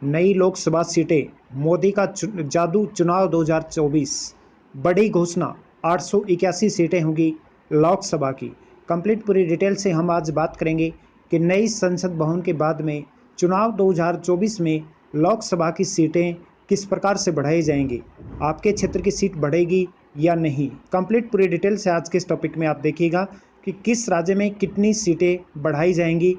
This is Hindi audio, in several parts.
नई लोकसभा सीटें, मोदी का जादू चुनाव 2024। बड़ी घोषणा, 881 सीटें होंगी लोकसभा की। कंप्लीट पूरी डिटेल से हम आज बात करेंगे कि नई संसद भवन के बाद में चुनाव 2024 में लोकसभा की सीटें किस प्रकार से बढ़ाई जाएंगी, आपके क्षेत्र की सीट बढ़ेगी या नहीं। कंप्लीट पूरी डिटेल से आज के इस टॉपिक में आप देखिएगा कि किस राज्य में कितनी सीटें बढ़ाई जाएंगी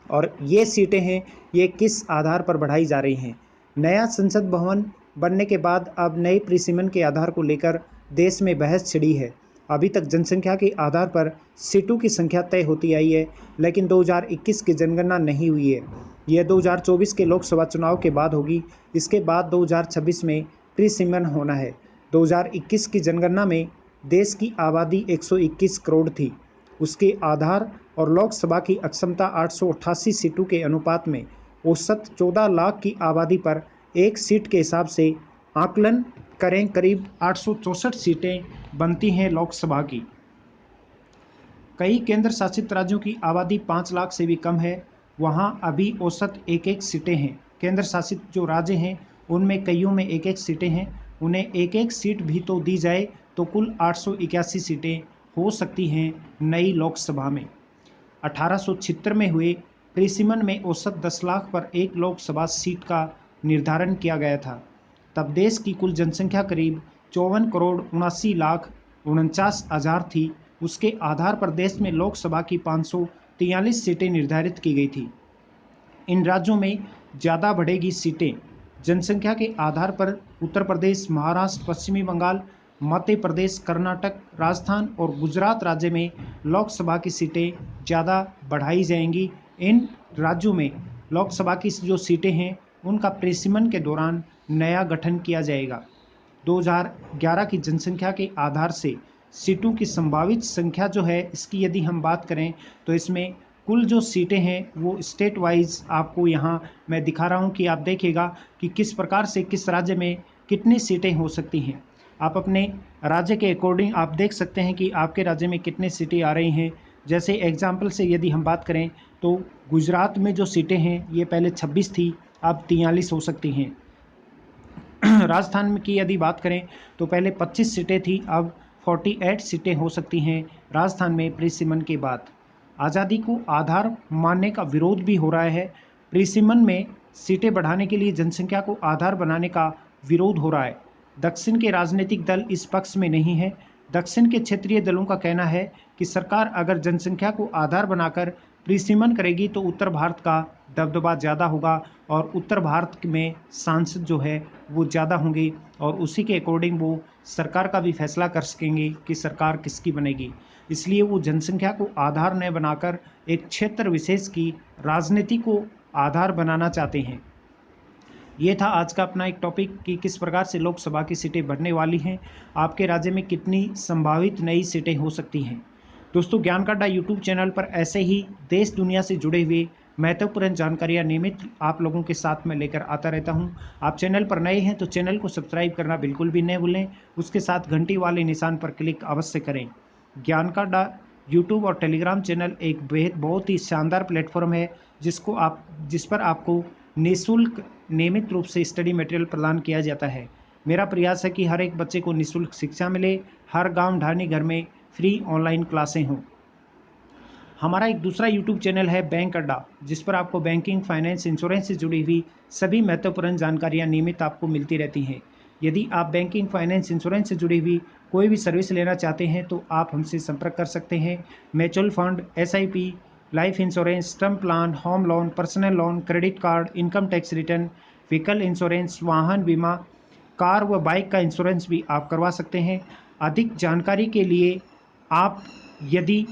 और ये सीटें हैं ये किस आधार पर बढ़ाई जा रही हैं। नया संसद भवन बनने के बाद अब नए परिसीमन के आधार को लेकर देश में बहस छिड़ी है। अभी तक जनसंख्या के आधार पर सीटों की संख्या तय होती आई है, लेकिन 2021 की जनगणना नहीं हुई है। यह 2024 के लोकसभा चुनाव के बाद होगी। इसके बाद 2026 में परिसीमन होना है। 2021 की जनगणना में देश की आबादी 121 करोड़ थी। उसके आधार और लोकसभा की अक्षमता 888 सीटों के अनुपात में औसत 14 लाख की आबादी पर एक सीट के हिसाब से आकलन करें, करीब 864 सीटें बनती हैं लोकसभा की। कई केंद्र शासित राज्यों की आबादी 5 लाख से भी कम है, वहां अभी औसत एक एक सीटें हैं। केंद्र शासित जो राज्य हैं उनमें कईयों में एक एक सीटें हैं, उन्हें एक एक सीट भी तो दी जाए तो कुल 881 सीटें हो सकती हैं नई लोकसभा में। 1876 में हुए परिसीमन में औसत 10 लाख पर एक लोकसभा सीट का निर्धारण किया गया था। तब देश की कुल जनसंख्या करीब 54 करोड़ 79 लाख 49 हज़ार थी। उसके आधार पर देश में लोकसभा की 543 सीटें निर्धारित की गई थी। इन राज्यों में ज़्यादा बढ़ेगी सीटें जनसंख्या के आधार पर उत्तर प्रदेश, महाराष्ट्र, पश्चिमी बंगाल, मध्य प्रदेश, कर्नाटक, राजस्थान और गुजरात राज्य में लोकसभा की सीटें ज़्यादा बढ़ाई जाएंगी। इन राज्यों में लोकसभा की जो सीटें हैं उनका परिसीमन के दौरान नया गठन किया जाएगा। 2011 की जनसंख्या के आधार से सीटों की संभावित संख्या जो है इसकी यदि हम बात करें तो इसमें कुल जो सीटें हैं वो स्टेट वाइज आपको यहाँ मैं दिखा रहा हूँ कि आप देखिएगा कि किस प्रकार से किस राज्य में कितनी सीटें हो सकती हैं। आप अपने राज्य के अकॉर्डिंग आप देख सकते हैं कि आपके राज्य में कितनी सीटें आ रही हैं। जैसे एग्जाम्पल से यदि हम बात करें तो गुजरात में जो सीटें हैं ये पहले 26 थी, अब 43 हो सकती हैं। राजस्थान की यदि बात करें तो पहले 25 सीटें थी, अब 48 सीटें हो सकती हैं राजस्थान में परिसीमन के बाद। आज़ादी को आधार मानने का विरोध भी हो रहा है। परिसीमन में सीटें बढ़ाने के लिए जनसंख्या को आधार बनाने का विरोध हो रहा है। दक्षिण के राजनीतिक दल इस पक्ष में नहीं है। दक्षिण के क्षेत्रीय दलों का कहना है कि सरकार अगर जनसंख्या को आधार बनाकर परिसीमन करेगी तो उत्तर भारत का दबदबा ज़्यादा होगा और उत्तर भारत में सांसद जो है वो ज़्यादा होंगे और उसी के अकॉर्डिंग वो सरकार का भी फैसला कर सकेंगे कि सरकार किसकी बनेगी। इसलिए वो जनसंख्या को आधार न बनाकर एक क्षेत्र विशेष की राजनीति को आधार बनाना चाहते हैं। ये था आज का अपना एक टॉपिक कि किस प्रकार से लोकसभा की सीटें बढ़ने वाली हैं, आपके राज्य में कितनी संभावित नई सीटें हो सकती हैं। दोस्तों, ज्ञान का अड्डा यूट्यूब चैनल पर ऐसे ही देश दुनिया से जुड़े हुए महत्वपूर्ण जानकारियाँ नियमित आप लोगों के साथ में लेकर आता रहता हूं। आप चैनल पर नए हैं तो चैनल को सब्सक्राइब करना बिल्कुल भी न भूलें, उसके साथ घंटी वाले निशान पर क्लिक अवश्य करें। ज्ञान का अड्डा यूट्यूब और टेलीग्राम चैनल एक बहुत ही शानदार प्लेटफॉर्म है जिस पर आपको निःशुल्क नियमित रूप से स्टडी मटेरियल प्रदान किया जाता है। मेरा प्रयास है कि हर एक बच्चे को निःशुल्क शिक्षा मिले, हर गांव ढाणी घर में फ्री ऑनलाइन क्लासें हों। हमारा एक दूसरा यूट्यूब चैनल है बैंक अड्डा, जिस पर आपको बैंकिंग, फाइनेंस, इंश्योरेंस से जुड़ी हुई सभी महत्वपूर्ण जानकारियाँ नियमित आपको मिलती रहती हैं। यदि आप बैंकिंग, फाइनेंस, इंश्योरेंस से जुड़ी हुई कोई भी सर्विस लेना चाहते हैं तो आप हमसे संपर्क कर सकते हैं। Mutual fund, SIP, life insurance, term plan, home loan, personal loan, credit card, income tax return, vehicle insurance, वाहन बीमा, कार व बाइक का इंश्योरेंस भी आप करवा सकते हैं। अधिक जानकारी के लिए आप यदि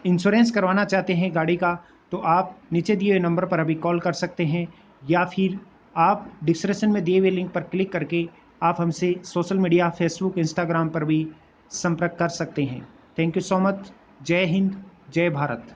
इंश्योरेंस करवाना चाहते हैं गाड़ी का तो आप नीचे दिए हुए नंबर पर अभी कॉल कर सकते हैं या फिर आप डिस्क्रिप्शन में दिए हुए लिंक पर क्लिक करके आप हमसे सोशल मीडिया, फेसबुक, इंस्टाग्राम पर भी संपर्क कर सकते हैं। Thank you so much. जय हिंद, जय भारत।